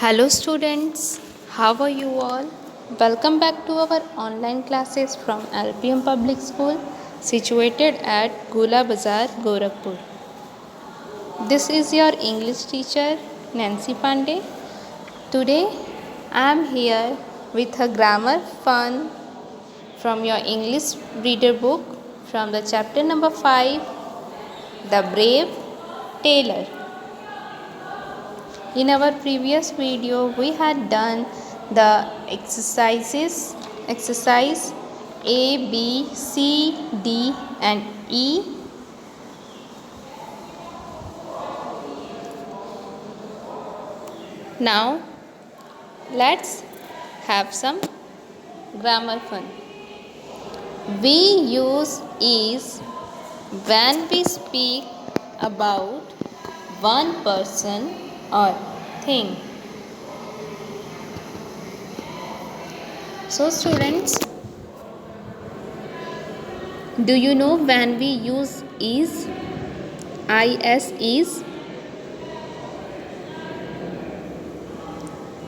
Hello students, how are you all? Welcome back to our online classes from LPM Public School situated at Gula Bazar, Gorakhpur. This is your English teacher Nancy Pandey. Today I am here with a grammar fun from your English reader book from the chapter number 5, The Brave Tailor. In our previous video, we had done the exercise A, B, C, D and E. Now, let's have some grammar fun. We use is when we speak about one person or thing. So students, do you know when we use is? Is.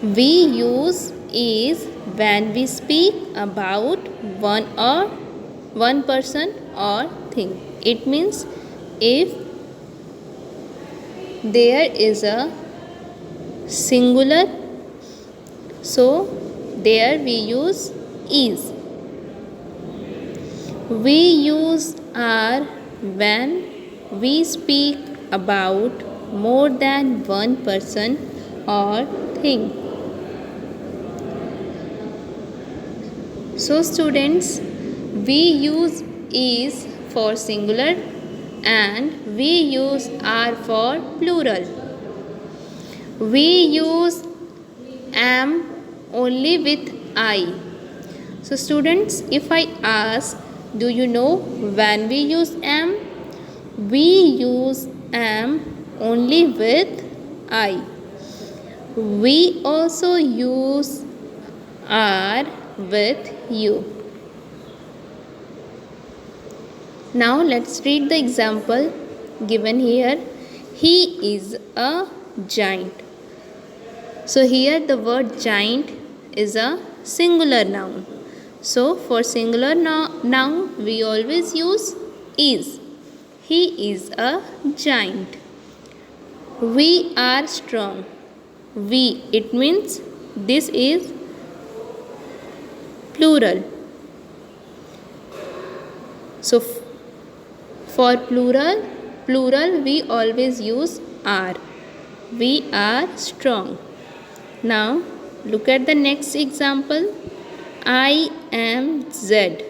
We use is when we speak about one person or thing. It means if there is a singular, so there we use is. We use are when we speak about more than one person or thing. So students, we use is for singular and we use are for plural. We use am only with I. So students, if I ask, do you know when we use am? We use am only with I. We also use are with you. Now let's read the example given here. He is a giant. So here the word giant is a singular noun. So for singular noun we always use is. He is a giant. We are strong. We, it means this is plural. So for plural we always use are. We are strong. Now look at the next example. I am Z.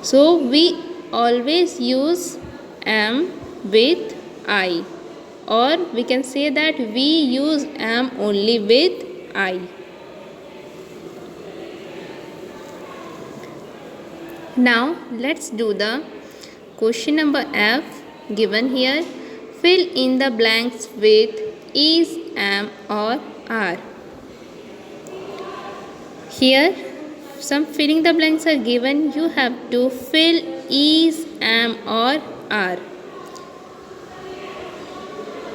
So we always use am with I, or we can say that we use am only with I. Now let's do the question number F given here. Fill in the blanks with is, am or are. Here some filling the blanks are given. You have to fill is, am or are.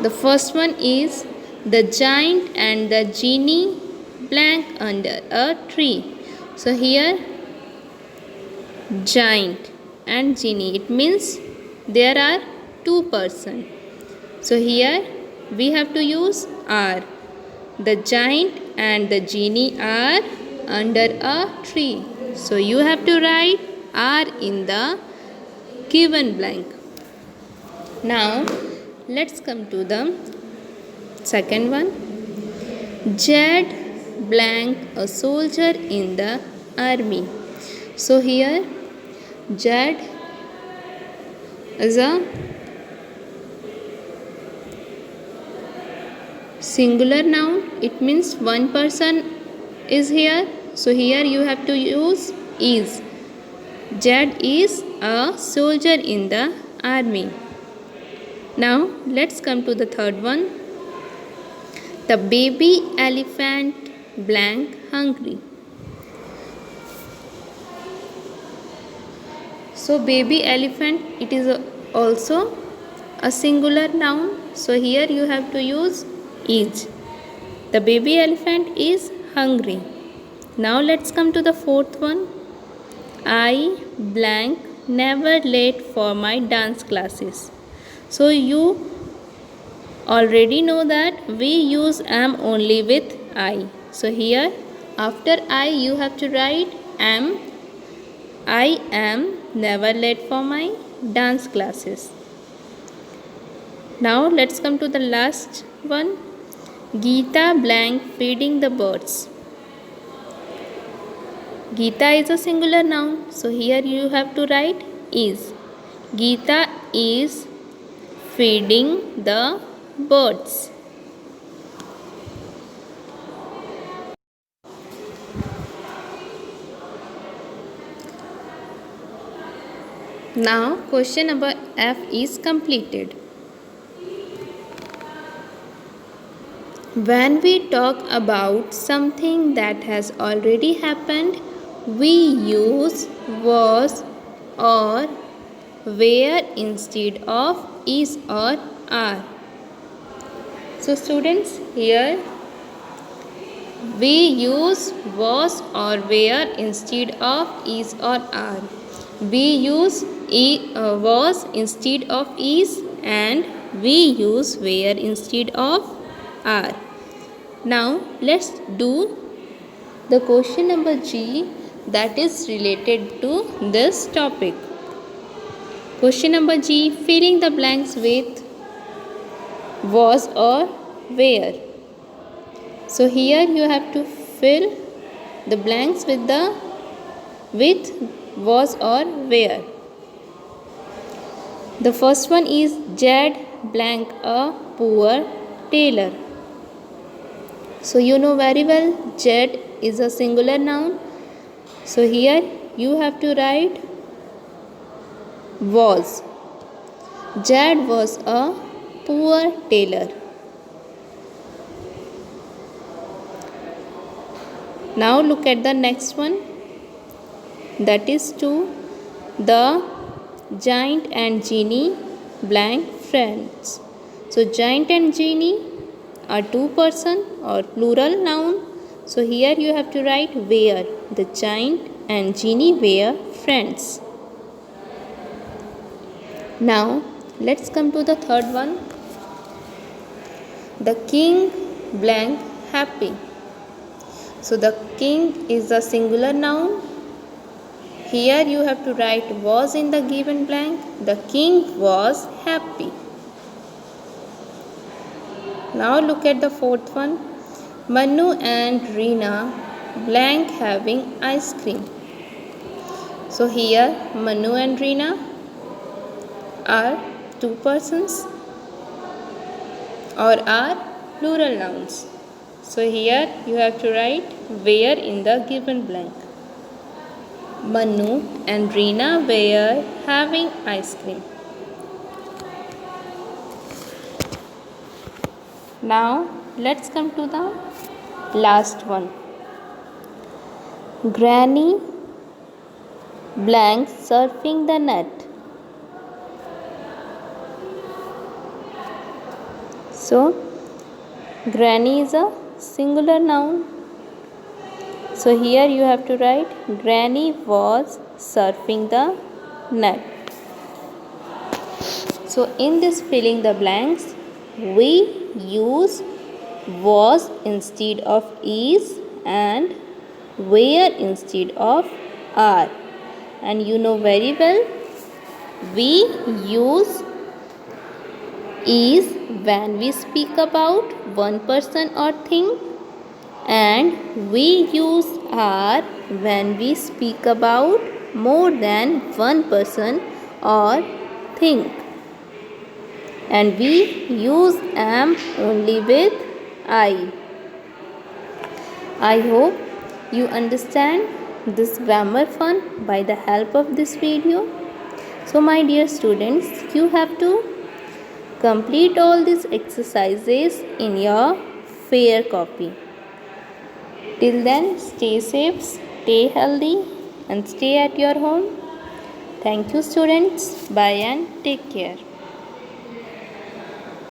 The first one is the giant and the genie blank under a tree. So here giant and genie, it means there are two persons. So here we have to use are. The giant and the genie are under a tree. So you have to write are in the given blank. Now let's come to the second one. Jed blank a soldier in the army. So here Jed is a singular noun. It means one person is here. So here you have to use is. Jed is a soldier in the army. Now let's come to the third one. The baby elephant blank hungry. So baby elephant, it is also a singular noun, so here you have to use is. The baby elephant is hungry. Now let's come to the fourth one. I blank never late for my dance classes. So you already know that we use am only with I. So here after I you have to write am. I am never late for my dance classes. Now let's come to the last one. Geeta blank feeding the birds. Geeta is a singular noun, so here you have to write is. Geeta is feeding the birds. Now question number F is completed. When we talk about something that has already happened, we use was or were instead of is or are. So students, here we use was or were instead of is or are. We use was instead of is and we use were instead of are. Now let's do the question number G that is related to this topic. Question number G, filling the blanks with was or where. So here you have to fill the blanks with was or where. The first one is Jed blank a poor tailor. So you know very well Jed is a singular noun. So here you have to write was. Jed was a poor tailor. Now look at the next one, that is 2. The giant and genie blank friends. So giant and genie are two person or plural noun. So here you have to write were. The giant and genie were friends. Now let's come to the third one. The king blank happy. So the king is a singular noun. Here you have to write was in the given blank. The king was happy. Now look at the fourth one. Manu and Reena blank having ice cream. So here Manu and Reena are two persons or are plural nouns. So here you have to write where in the given blank. Manu and Reena were having ice cream. Now let's come to the last one. Granny blank surfing the net. So Granny is a singular noun. So here you have to write Granny was surfing the net. So in this filling the blanks, we use was instead of is and were instead of are. And you know very well, we use is when we speak about one person or thing, and we use are when we speak about more than one person or thing, and we use am only with I. I hope you understand this grammar fun by the help of this video. So my dear students, you have to complete all these exercises in your fair copy. Till then, stay safe, stay healthy and stay at your home. Thank you students. Bye and take care.